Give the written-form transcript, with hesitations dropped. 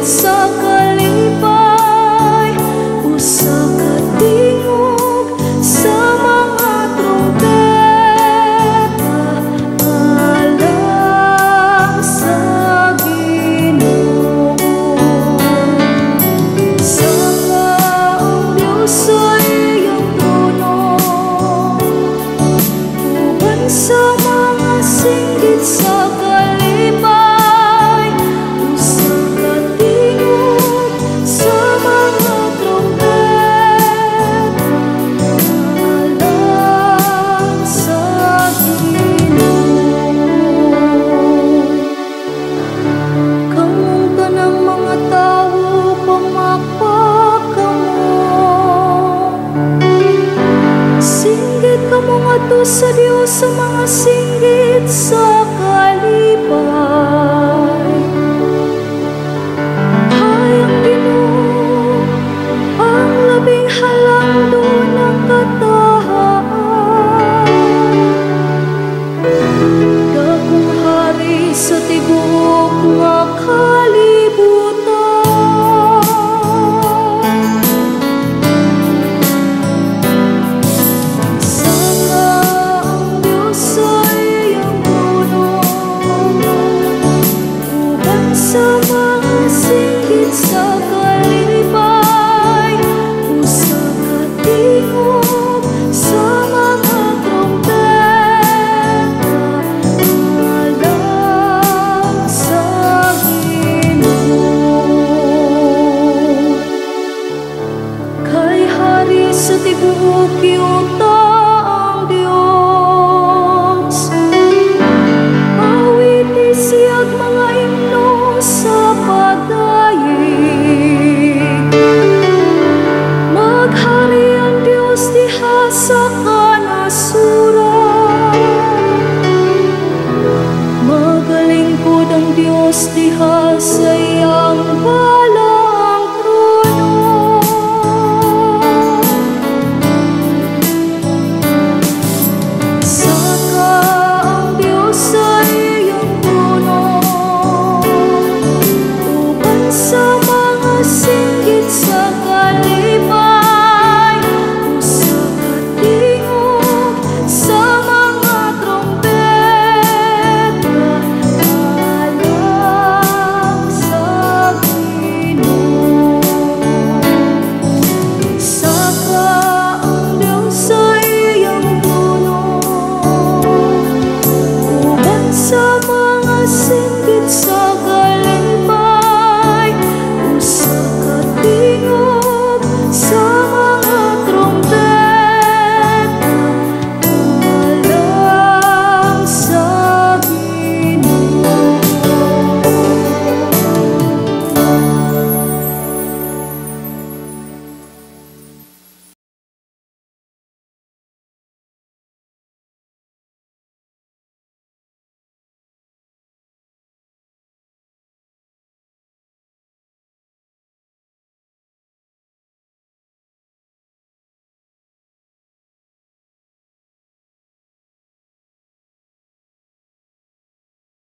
singgit sa kalipay, usa ka tingog sa mga trumpeta, alang sa Ginoo. Saka ang Diyos sa iyong trono, uban sa mga singgit sa kalipay, usa ka tingog sa mga trumpeta, alang sa Ginoo. Kamong tanang mga tawo pamakpak kamo, singgit kamo ngadto sa Dios sa mga singgit sa kalipay. Hayang Ginoo ang labing halangdo ng katahaan, dakong hari sa tibuok nga kalibutan. Saka ang Diyos sa iyong trono, uban sa mga singgit sa